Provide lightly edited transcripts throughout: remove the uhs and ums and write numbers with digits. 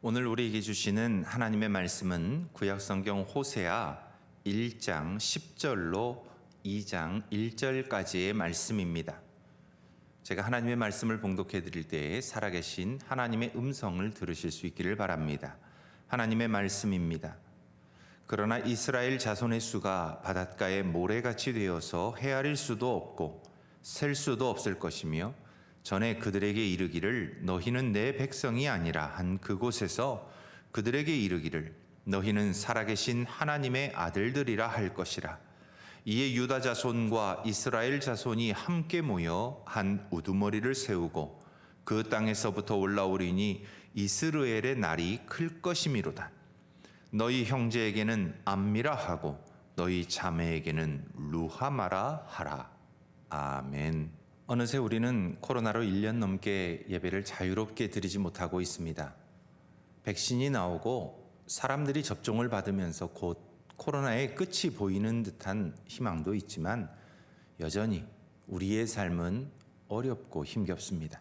오늘 우리에게 주시는 하나님의 말씀은 구약성경 호세아 1장 10절로 2장 1절까지의 말씀입니다. 제가 하나님의 말씀을 봉독해 드릴 때에 살아계신 하나님의 음성을 들으실 수 있기를 바랍니다. 하나님의 말씀입니다. 그러나 이스라엘 자손의 수가 바닷가에 모래같이 되어서 헤아릴 수도 없고 셀 수도 없을 것이며 전에 그들에게 이르기를 너희는 내 백성이 아니라 한 그곳에서 그들에게 이르기를 너희는 살아계신 하나님의 아들들이라 할 것이라. 이에 유다 자손과 이스라엘 자손이 함께 모여 한 우두머리를 세우고 그 땅에서부터 올라오리니 이스라엘의 날이 클 것이미로다. 너희 형제에게는 암미라 하고 너희 자매에게는 루하마라 하라. 아멘. 어느새 우리는 코로나로 1년 넘게 예배를 자유롭게 드리지 못하고 있습니다. 백신이 나오고 사람들이 접종을 받으면서 곧 코로나의 끝이 보이는 듯한 희망도 있지만 여전히 우리의 삶은 어렵고 힘겹습니다.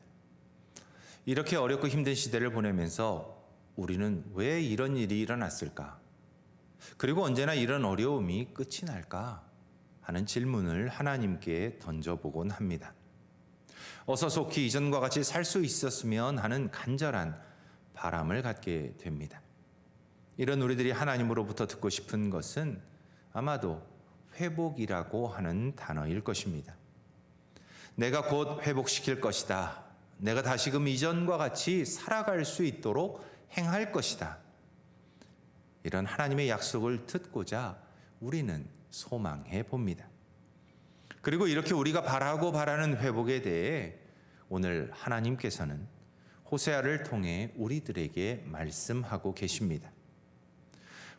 이렇게 어렵고 힘든 시대를 보내면서 우리는 왜 이런 일이 일어났을까? 그리고 언제나 이런 어려움이 끝이 날까? 하는 질문을 하나님께 던져보곤 합니다. 어서 속히 이전과 같이 살 수 있었으면 하는 간절한 바람을 갖게 됩니다. 이런 우리들이 하나님으로부터 듣고 싶은 것은 아마도 회복이라고 하는 단어일 것입니다. 내가 곧 회복시킬 것이다. 내가 다시금 이전과 같이 살아갈 수 있도록 행할 것이다. 이런 하나님의 약속을 듣고자 우리는 소망해 봅니다. 그리고 이렇게 우리가 바라는 회복에 대해 오늘 하나님께서는 호세아를 통해 우리들에게 말씀하고 계십니다.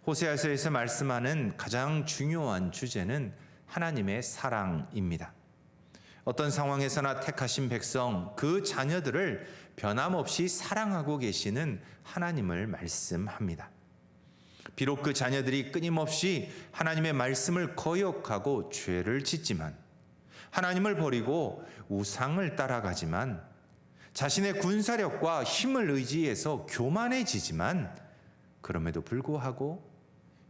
호세아서에서 말씀하는 가장 중요한 주제는 하나님의 사랑입니다. 어떤 상황에서나 택하신 백성, 그 자녀들을 변함없이 사랑하고 계시는 하나님을 말씀합니다. 비록 그 자녀들이 끊임없이 하나님의 말씀을 거역하고 죄를 짓지만, 하나님을 버리고 우상을 따라가지만, 자신의 군사력과 힘을 의지해서 교만해지지만, 그럼에도 불구하고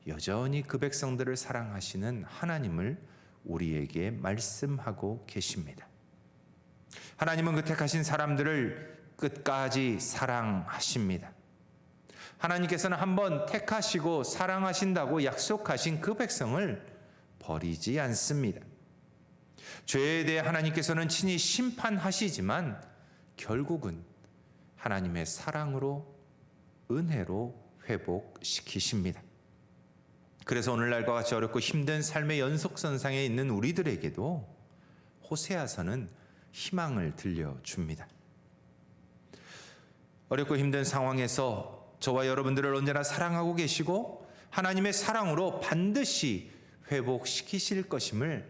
여전히 그 백성들을 사랑하시는 하나님을 우리에게 말씀하고 계십니다. 하나님은 그 택하신 사람들을 끝까지 사랑하십니다. 하나님께서는 한번 택하시고 사랑하신다고 약속하신 그 백성을 버리지 않습니다. 죄에 대해 하나님께서는 친히 심판하시지만 결국은 하나님의 사랑으로, 은혜로 회복시키십니다. 그래서 오늘날과 같이 어렵고 힘든 삶의 연속선상에 있는 우리들에게도 호세아서는 희망을 들려줍니다. 어렵고 힘든 상황에서 저와 여러분들을 언제나 사랑하고 계시고 하나님의 사랑으로 반드시 회복시키실 것임을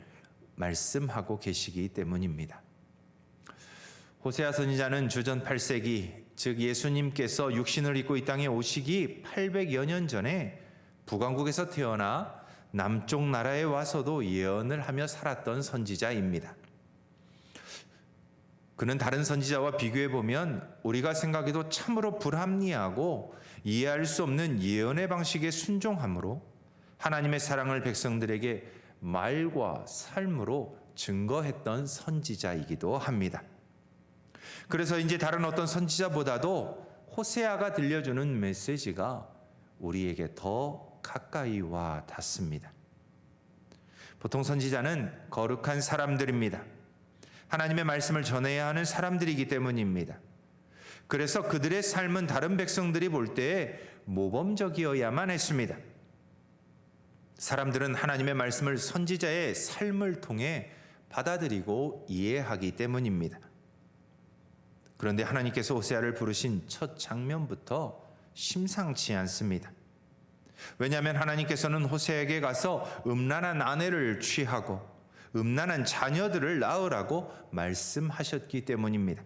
말씀하고 계시기 때문입니다. 호세아 선지자는 주전 8세기, 즉 예수님께서 육신을 입고 이 땅에 오시기 800여 년 전에 북왕국에서 태어나 남쪽 나라에 와서도 예언을 하며 살았던 선지자입니다. 그는 다른 선지자와 비교해 보면 우리가 생각해도 참으로 불합리하고 이해할 수 없는 예언의 방식에 순종함으로 하나님의 사랑을 백성들에게 말과 삶으로 증거했던 선지자이기도 합니다. 그래서 이제 다른 어떤 선지자보다도 호세아가 들려주는 메시지가 우리에게 더 가까이 와 닿습니다. 보통 선지자는 거룩한 사람들입니다. 하나님의 말씀을 전해야 하는 사람들이기 때문입니다. 그래서 그들의 삶은 다른 백성들이 볼 때에 모범적이어야만 했습니다. 사람들은 하나님의 말씀을 선지자의 삶을 통해 받아들이고 이해하기 때문입니다. 그런데 하나님께서 호세아를 부르신 첫 장면부터 심상치 않습니다. 왜냐하면 하나님께서는 호세아에게 가서 음란한 아내를 취하고 음란한 자녀들을 낳으라고 말씀하셨기 때문입니다.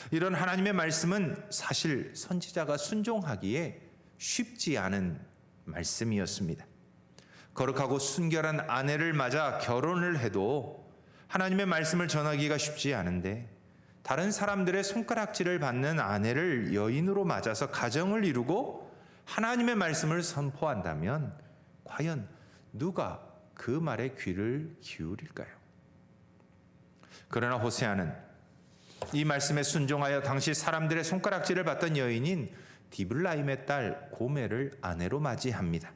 이런 하나님의 말씀은 사실 선지자가 순종하기에 쉽지 않은 말씀이었습니다. 거룩하고 순결한 아내를 맞아 결혼을 해도 하나님의 말씀을 전하기가 쉽지 않은데 다른 사람들의 손가락질을 받는 아내를 여인으로 맞아서 가정을 이루고 하나님의 말씀을 선포한다면 과연 누가 그 말에 귀를 기울일까요? 그러나 호세아는 이 말씀에 순종하여 당시 사람들의 손가락질을 받던 여인인 디블라임의 딸 고멜을 아내로 맞이합니다.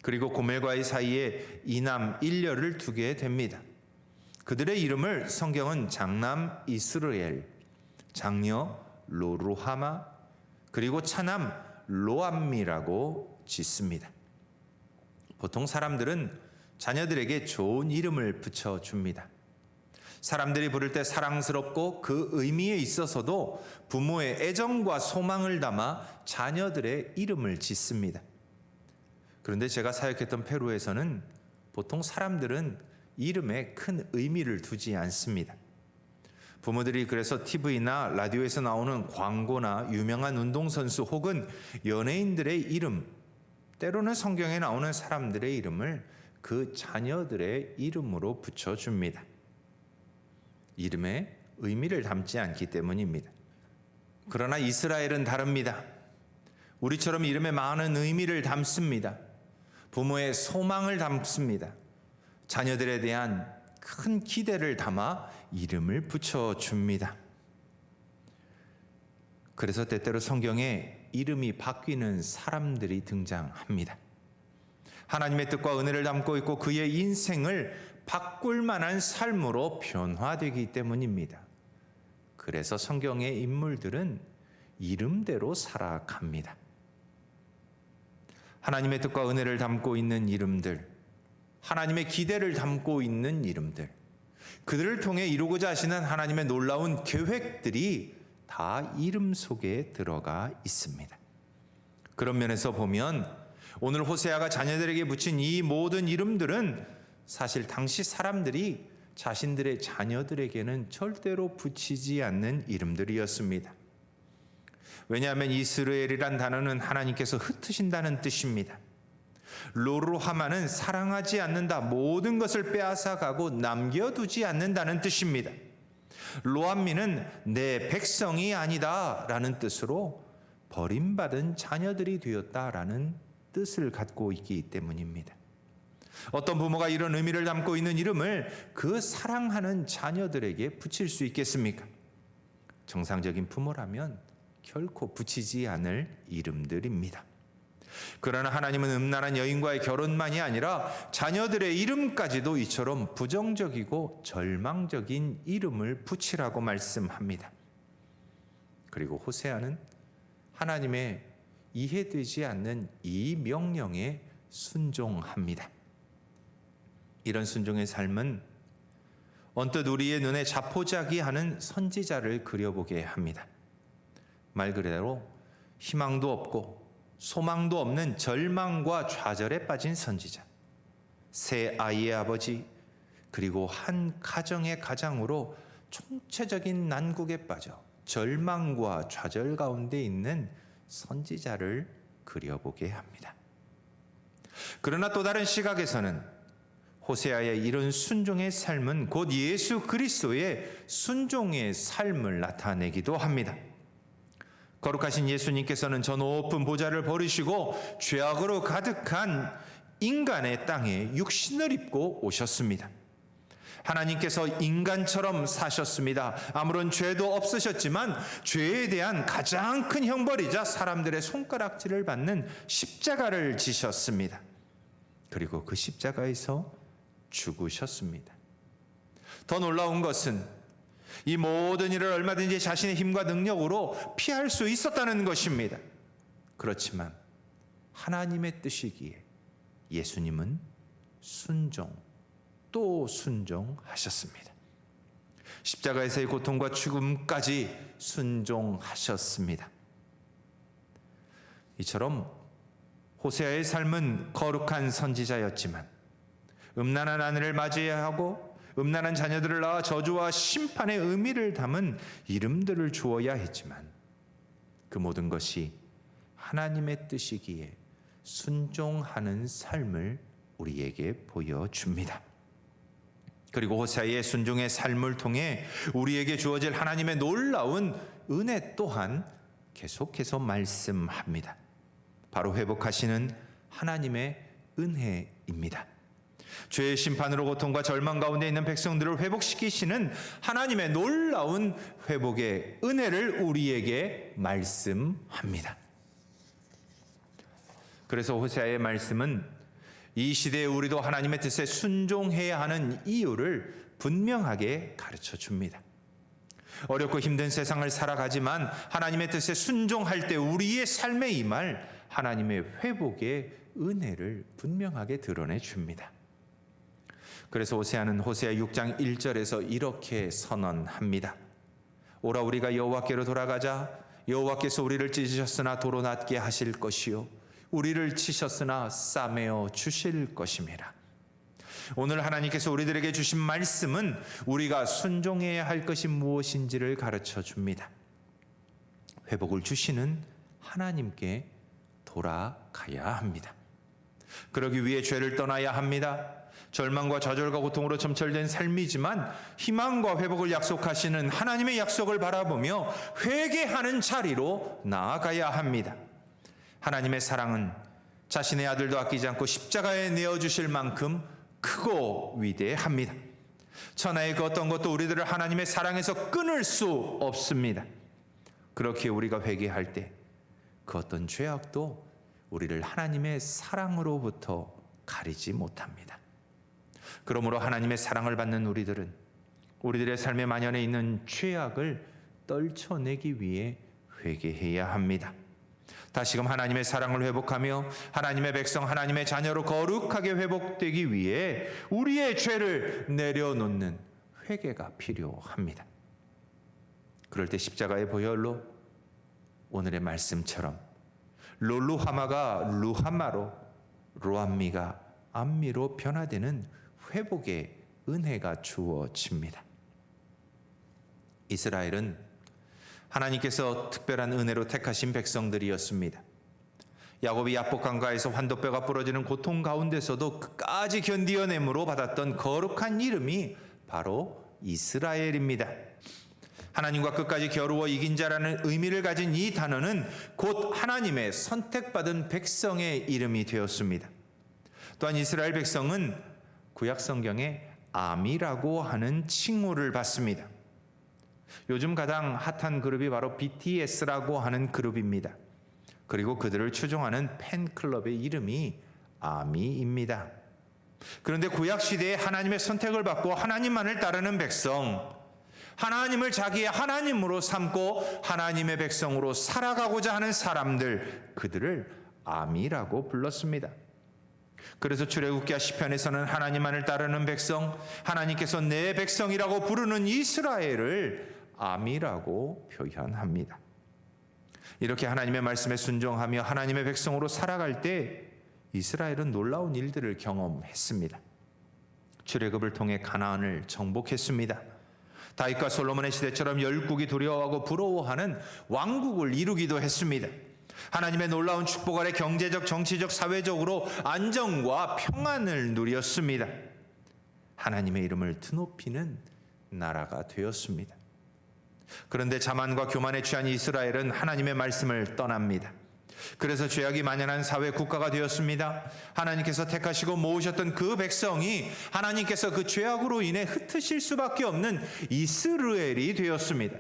그리고 고멜과의 사이에 이남 일녀를 두게 됩니다. 그들의 이름을 성경은 장남 이스르엘, 장녀 로루하마, 그리고 차남 로암미라고 짓습니다. 보통 사람들은 자녀들에게 좋은 이름을 붙여줍니다. 사람들이 부를 때 사랑스럽고 그 의미에 있어서도 부모의 애정과 소망을 담아 자녀들의 이름을 짓습니다. 그런데 제가 사역했던 페루에서는 보통 사람들은 이름에 큰 의미를 두지 않습니다. 부모들이 그래서 TV나 라디오에서 나오는 광고나 유명한 운동선수 혹은 연예인들의 이름, 때로는 성경에 나오는 사람들의 이름을 그 자녀들의 이름으로 붙여줍니다. 이름에 의미를 담지 않기 때문입니다. 그러나 이스라엘은 다릅니다. 우리처럼 이름에 많은 의미를 담습니다. 부모의 소망을 담습니다. 자녀들에 대한 큰 기대를 담아 이름을 붙여줍니다. 그래서 때때로 성경에 이름이 바뀌는 사람들이 등장합니다. 하나님의 뜻과 은혜를 담고 있고 그의 인생을 바꿀 만한 삶으로 변화되기 때문입니다. 그래서 성경의 인물들은 이름대로 살아갑니다. 하나님의 뜻과 은혜를 담고 있는 이름들, 하나님의 기대를 담고 있는 이름들, 그들을 통해 이루고자 하시는 하나님의 놀라운 계획들이 다 이름 속에 들어가 있습니다. 그런 면에서 보면 오늘 호세아가 자녀들에게 붙인 이 모든 이름들은 사실 당시 사람들이 자신들의 자녀들에게는 절대로 붙이지 않는 이름들이었습니다. 왜냐하면 이스라엘이란 단어는 하나님께서 흩으신다는 뜻입니다. 로루하마는 사랑하지 않는다, 모든 것을 빼앗아가고 남겨두지 않는다는 뜻입니다. 로암미는 내 백성이 아니다 라는 뜻으로 버림받은 자녀들이 되었다라는 뜻을 갖고 있기 때문입니다. 어떤 부모가 이런 의미를 담고 있는 이름을 그 사랑하는 자녀들에게 붙일 수 있겠습니까? 정상적인 부모라면 결코 붙이지 않을 이름들입니다. 그러나 하나님은 음란한 여인과의 결혼만이 아니라 자녀들의 이름까지도 이처럼 부정적이고 절망적인 이름을 붙이라고 말씀합니다. 그리고 호세아는 하나님의 이해되지 않는 이 명령에 순종합니다. 이런 순종의 삶은 언뜻 우리의 눈에 자포자기하는 선지자를 그려보게 합니다. 말 그대로 희망도 없고 소망도 없는 절망과 좌절에 빠진 선지자, 세 아이의 아버지, 그리고 한 가정의 가장으로 총체적인 난국에 빠져 절망과 좌절 가운데 있는 선지자를 그려보게 합니다. 그러나 또 다른 시각에서는 호세아의 이런 순종의 삶은 곧 예수 그리스도의 순종의 삶을 나타내기도 합니다. 거룩하신 예수님께서는 저 높은 보좌를 버리시고 죄악으로 가득한 인간의 땅에 육신을 입고 오셨습니다. 하나님께서 인간처럼 사셨습니다. 아무런 죄도 없으셨지만 죄에 대한 가장 큰 형벌이자 사람들의 손가락질을 받는 십자가를 지셨습니다. 그리고 그 십자가에서 죽으셨습니다. 더 놀라운 것은 이 모든 일을 얼마든지 자신의 힘과 능력으로 피할 수 있었다는 것입니다. 그렇지만 하나님의 뜻이기에 예수님은 순종 또 순종하셨습니다. 십자가에서의 고통과 죽음까지 순종하셨습니다. 이처럼 호세아의 삶은 거룩한 선지자였지만 음란한 아내를 맞이하고 음란한 자녀들을 낳아 저주와 심판의 의미를 담은 이름들을 주어야 했지만 그 모든 것이 하나님의 뜻이기에 순종하는 삶을 우리에게 보여줍니다. 그리고 호세아의 순종의 삶을 통해 우리에게 주어질 하나님의 놀라운 은혜 또한 계속해서 말씀합니다. 바로 회복하시는 하나님의 은혜입니다. 죄의 심판으로 고통과 절망 가운데 있는 백성들을 회복시키시는 하나님의 놀라운 회복의 은혜를 우리에게 말씀합니다. 그래서 호세아의 말씀은 이 시대에 우리도 하나님의 뜻에 순종해야 하는 이유를 분명하게 가르쳐 줍니다. 어렵고 힘든 세상을 살아가지만 하나님의 뜻에 순종할 때 우리의 삶에 임할 하나님의 회복의 은혜를 분명하게 드러내 줍니다. 그래서 호세아는 호세아 6장 1절에서 이렇게 선언합니다. 오라 우리가 여호와께로 돌아가자. 여호와께서 우리를 찢으셨으나 도로 낫게 하실 것이요 우리를 치셨으나 싸매어 주실 것임이라. 오늘 하나님께서 우리들에게 주신 말씀은 우리가 순종해야 할 것이 무엇인지를 가르쳐 줍니다. 회복을 주시는 하나님께 돌아가야 합니다. 그러기 위해 죄를 떠나야 합니다. 절망과 좌절과 고통으로 점철된 삶이지만 희망과 회복을 약속하시는 하나님의 약속을 바라보며 회개하는 자리로 나아가야 합니다. 하나님의 사랑은 자신의 아들도 아끼지 않고 십자가에 내어주실 만큼 크고 위대합니다. 천하의 그 어떤 것도 우리들을 하나님의 사랑에서 끊을 수 없습니다. 그렇게 우리가 회개할 때 그 어떤 죄악도 우리를 하나님의 사랑으로부터 가리지 못합니다. 그러므로 하나님의 사랑을 받는 우리들은 우리들의 삶의 만연에 있는 죄악을 떨쳐내기 위해 회개해야 합니다. 다시금 하나님의 사랑을 회복하며 하나님의 백성, 하나님의 자녀로 거룩하게 회복되기 위해 우리의 죄를 내려놓는 회개가 필요합니다. 그럴 때 십자가의 보혈로 오늘의 말씀처럼 롤루하마가 루하마로, 로암미가 암미로 변화되는 회복의 은혜가 주어집니다. 이스라엘은 하나님께서 특별한 은혜로 택하신 백성들이었습니다. 야곱이 야복 강가에서 환도뼈가 부러지는 고통 가운데서도 끝까지 견디어냄으로 받았던 거룩한 이름이 바로 이스라엘입니다. 하나님과 끝까지 겨루어 이긴 자라는 의미를 가진 이 단어는 곧 하나님의 선택받은 백성의 이름이 되었습니다. 또한 이스라엘 백성은 구약 성경에 아미라고 하는 칭호를 받습니다. 요즘 가장 핫한 그룹이 바로 BTS라고 하는 그룹입니다. 그리고 그들을 추종하는 팬클럽의 이름이 아미입니다. 그런데 구약시대에 하나님의 선택을 받고 하나님만을 따르는 백성, 하나님을 자기의 하나님으로 삼고 하나님의 백성으로 살아가고자 하는 사람들, 그들을 아미라고 불렀습니다. 그래서 출애굽기와 시편에서는 하나님만을 따르는 백성, 하나님께서 내 백성이라고 부르는 이스라엘을 아미라고 표현합니다. 이렇게 하나님의 말씀에 순종하며 하나님의 백성으로 살아갈 때 이스라엘은 놀라운 일들을 경험했습니다. 출애굽을 통해 가나안을 정복했습니다. 다윗과 솔로몬의 시대처럼 열국이 두려워하고 부러워하는 왕국을 이루기도 했습니다. 하나님의 놀라운 축복 아래 경제적, 정치적, 사회적으로 안정과 평안을 누렸습니다. 하나님의 이름을 드높이는 나라가 되었습니다. 그런데 자만과 교만에 취한 이스라엘은 하나님의 말씀을 떠납니다. 그래서 죄악이 만연한 사회 국가가 되었습니다. 하나님께서 택하시고 모으셨던 그 백성이 하나님께서 그 죄악으로 인해 흩으실 수밖에 없는 이스라엘이 되었습니다.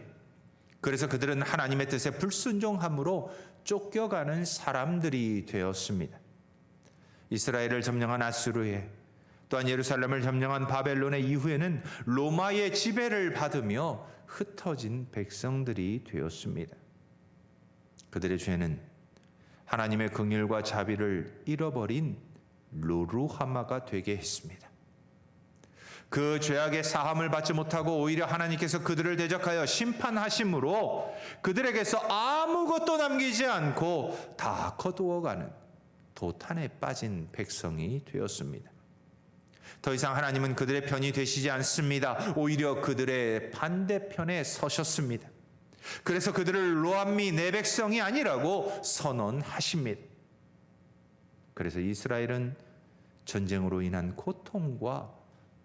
그래서 그들은 하나님의 뜻에 불순종함으로 쫓겨가는 사람들이 되었습니다. 이스라엘을 점령한 아수르에, 또한 예루살렘을 점령한 바벨론의 이후에는 로마의 지배를 받으며 흩어진 백성들이 되었습니다. 그들의 죄는 하나님의 긍휼과 자비를 잃어버린 루루하마가 되게 했습니다. 그 죄악의 사함을 받지 못하고 오히려 하나님께서 그들을 대적하여 심판하심으로 그들에게서 아무것도 남기지 않고 다 거두어가는 도탄에 빠진 백성이 되었습니다. 더 이상 하나님은 그들의 편이 되시지 않습니다. 오히려 그들의 반대편에 서셨습니다. 그래서 그들을 로암미 내 백성이 아니라고 선언하십니다. 그래서 이스라엘은 전쟁으로 인한 고통과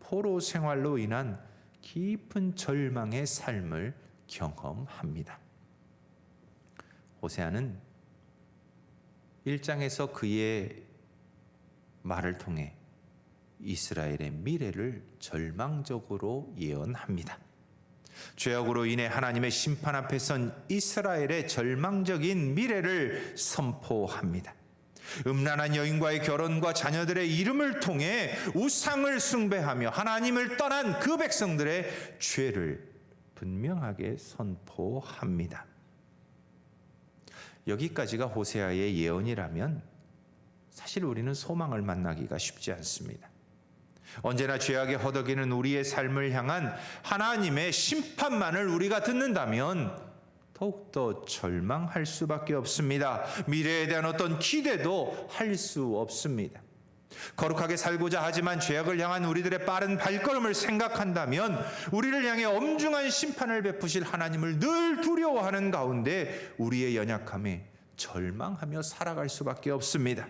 포로 생활로 인한 깊은 절망의 삶을 경험합니다. 호세아는 1장에서 그의 말을 통해 이스라엘의 미래를 절망적으로 예언합니다. 죄악으로 인해 하나님의 심판 앞에 선 이스라엘의 절망적인 미래를 선포합니다. 음란한 여인과의 결혼과 자녀들의 이름을 통해 우상을 숭배하며 하나님을 떠난 그 백성들의 죄를 분명하게 선포합니다. 여기까지가 호세아의 예언이라면 사실 우리는 소망을 만나기가 쉽지 않습니다. 언제나 죄악에 허덕이는 우리의 삶을 향한 하나님의 심판만을 우리가 듣는다면 더욱더 절망할 수밖에 없습니다. 미래에 대한 어떤 기대도 할 수 없습니다. 거룩하게 살고자 하지만 죄악을 향한 우리들의 빠른 발걸음을 생각한다면 우리를 향해 엄중한 심판을 베푸실 하나님을 늘 두려워하는 가운데 우리의 연약함에 절망하며 살아갈 수밖에 없습니다.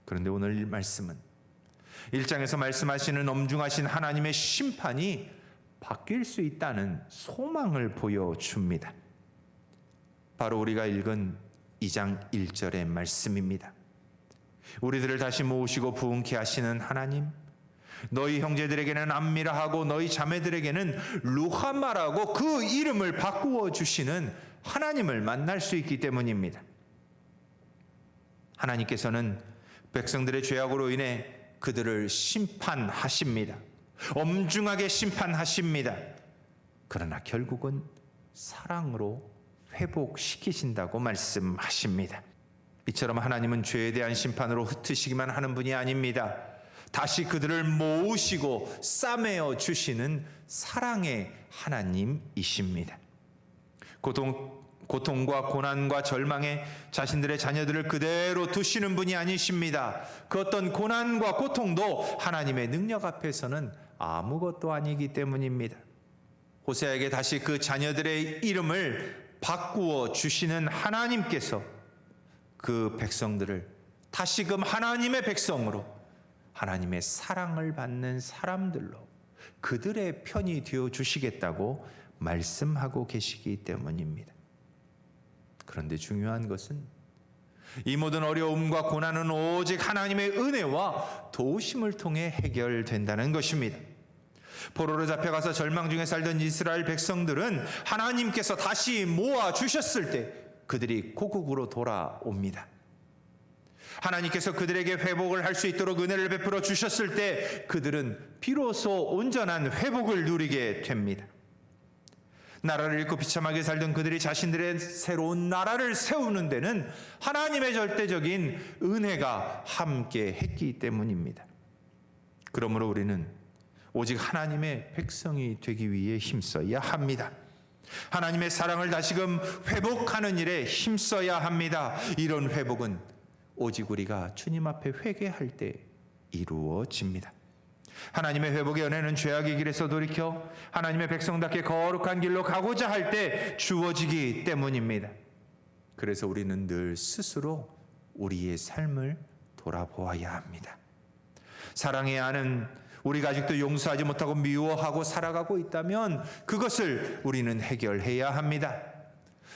그런데 오늘 이 말씀은 1장에서 말씀하시는 엄중하신 하나님의 심판이 바뀔 수 있다는 소망을 보여줍니다. 바로 우리가 읽은 2장 1절의 말씀입니다. 우리들을 다시 모으시고 부흥케 하시는 하나님, 너희 형제들에게는 암미라 하고 너희 자매들에게는 루하마라고 그 이름을 바꾸어 주시는 하나님을 만날 수 있기 때문입니다. 하나님께서는 백성들의 죄악으로 인해 그들을 심판하십니다. 엄중하게 심판하십니다. 그러나 결국은 사랑으로 회복시키신다고 말씀하십니다. 이처럼 하나님은 죄에 대한 심판으로 흩으시기만 하는 분이 아닙니다. 다시 그들을 모으시고 싸매어 주시는 사랑의 하나님이십니다. 고통과 고난과 절망에 자신들의 자녀들을 그대로 두시는 분이 아니십니다. 그 어떤 고난과 고통도 하나님의 능력 앞에서는 아무것도 아니기 때문입니다. 호세아에게 다시 그 자녀들의 이름을 바꾸어 주시는 하나님께서 그 백성들을 다시금 하나님의 백성으로 하나님의 사랑을 받는 사람들로 그들의 편이 되어 주시겠다고 말씀하고 계시기 때문입니다. 그런데 중요한 것은 이 모든 어려움과 고난은 오직 하나님의 은혜와 도우심을 통해 해결된다는 것입니다. 포로로 잡혀가서 절망 중에 살던 이스라엘 백성들은 하나님께서 다시 모아 주셨을 때 그들이 고국으로 돌아옵니다. 하나님께서 그들에게 회복을 할 수 있도록 은혜를 베풀어 주셨을 때 그들은 비로소 온전한 회복을 누리게 됩니다. 나라를 잃고 비참하게 살던 그들이 자신들의 새로운 나라를 세우는 데는 하나님의 절대적인 은혜가 함께 했기 때문입니다. 그러므로 우리는 오직 하나님의 백성이 되기 위해 힘써야 합니다. 하나님의 사랑을 다시금 회복하는 일에 힘써야 합니다. 이런 회복은 오직 우리가 주님 앞에 회개할 때 이루어집니다. 하나님의 회복의 은혜는 죄악의 길에서 돌이켜 하나님의 백성답게 거룩한 길로 가고자 할 때 주어지기 때문입니다. 그래서 우리는 늘 스스로 우리의 삶을 돌아보아야 합니다. 사랑해야 하는 우리가 아직도 용서하지 못하고 미워하고 살아가고 있다면 그것을 우리는 해결해야 합니다.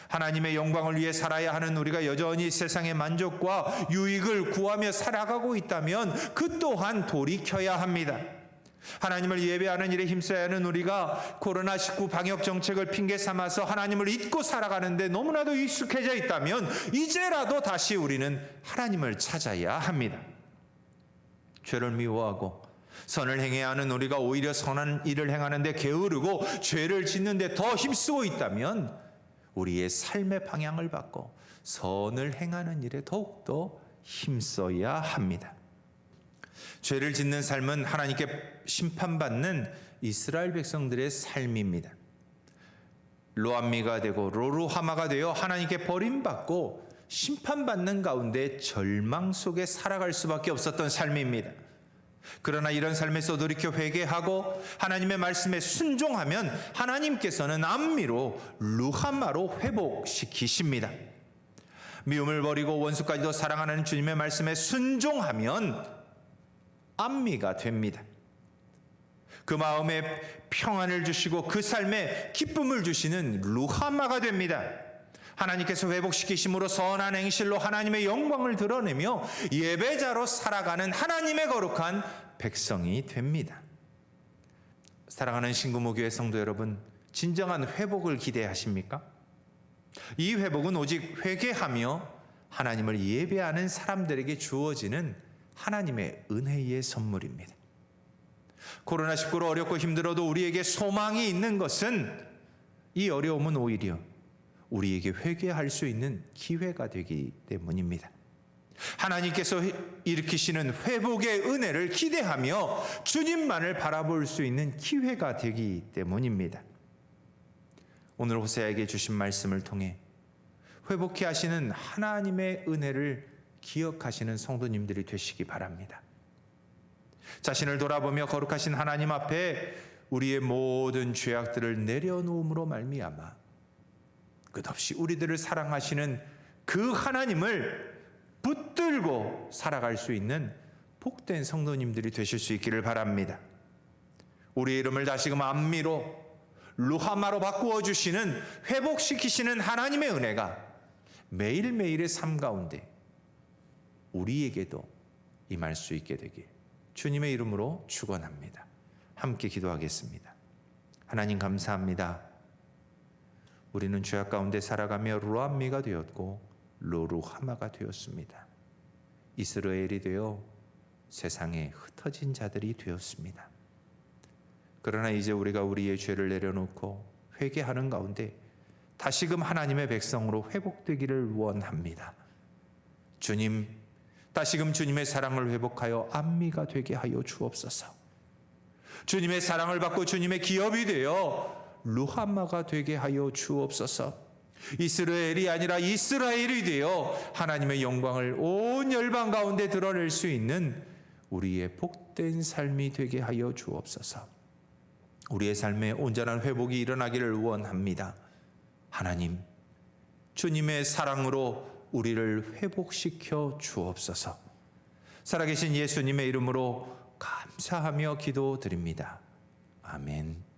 하나님의 영광을 위해 살아야 하는 우리가 여전히 세상의 만족과 유익을 구하며 살아가고 있다면 그 또한 돌이켜야 합니다. 하나님을 예배하는 일에 힘써야 하는 우리가 코로나19 방역 정책을 핑계 삼아서 하나님을 잊고 살아가는데 너무나도 익숙해져 있다면 이제라도 다시 우리는 하나님을 찾아야 합니다. 죄를 미워하고 선을 행해야 하는 우리가 오히려 선한 일을 행하는데 게으르고 죄를 짓는데 더 힘쓰고 있다면 우리의 삶의 방향을 바꿔 선을 행하는 일에 더욱더 힘써야 합니다. 죄를 짓는 삶은 하나님께 심판받는 이스라엘 백성들의 삶입니다. 로암미가 되고 로루하마가 되어 하나님께 버림받고 심판받는 가운데 절망 속에 살아갈 수밖에 없었던 삶입니다. 그러나 이런 삶에서 돌이켜 회개하고 하나님의 말씀에 순종하면 하나님께서는 암미로 루하마로 회복시키십니다. 미움을 버리고 원수까지도 사랑하는 주님의 말씀에 순종하면 암미가 됩니다. 그 마음에 평안을 주시고 그 삶에 기쁨을 주시는 루하마가 됩니다. 하나님께서 회복시키심으로 선한 행실로 하나님의 영광을 드러내며 예배자로 살아가는 하나님의 거룩한 백성이 됩니다. 사랑하는 신구모교회 성도 여러분, 진정한 회복을 기대하십니까? 이 회복은 오직 회개하며 하나님을 예배하는 사람들에게 주어지는 하나님의 은혜의 선물입니다. 코로나19로 어렵고 힘들어도 우리에게 소망이 있는 것은 이 어려움은 오히려 우리에게 회개할 수 있는 기회가 되기 때문입니다. 하나님께서 일으키시는 회복의 은혜를 기대하며 주님만을 바라볼 수 있는 기회가 되기 때문입니다. 오늘 호세아에게 주신 말씀을 통해 회복케 하시는 하나님의 은혜를 기억하시는 성도님들이 되시기 바랍니다. 자신을 돌아보며 거룩하신 하나님 앞에 우리의 모든 죄악들을 내려놓음으로 말미암아 끝없이 우리들을 사랑하시는 그 하나님을 붙들고 살아갈 수 있는 복된 성도님들이 되실 수 있기를 바랍니다. 우리의 이름을 다시금 암미로 루하마로 바꾸어 주시는, 회복시키시는 하나님의 은혜가 매일매일의 삶 가운데 우리에게도 임할 수 있게 되길 주님의 이름으로 축원합니다. 함께 기도하겠습니다. 하나님 감사합니다. 우리는 죄악 가운데 살아가며 루함미가 되었고 로루하마가 되었습니다. 이스라엘이 되어 세상에 흩어진 자들이 되었습니다. 그러나 이제 우리가 우리의 죄를 내려놓고 회개하는 가운데 다시금 하나님의 백성으로 회복되기를 원합니다. 주님, 다시금 주님의 사랑을 회복하여 안미가 되게 하여 주옵소서. 주님의 사랑을 받고 주님의 기업이 되어 루하마가 되게 하여 주옵소서. 이스라엘이 아니라 이스라엘이 되어 하나님의 영광을 온 열방 가운데 드러낼 수 있는 우리의 복된 삶이 되게 하여 주옵소서. 우리의 삶에 온전한 회복이 일어나기를 원합니다. 하나님, 주님의 사랑으로 우리를 회복시켜 주옵소서. 살아계신 예수님의 이름으로 감사하며 기도드립니다. 아멘.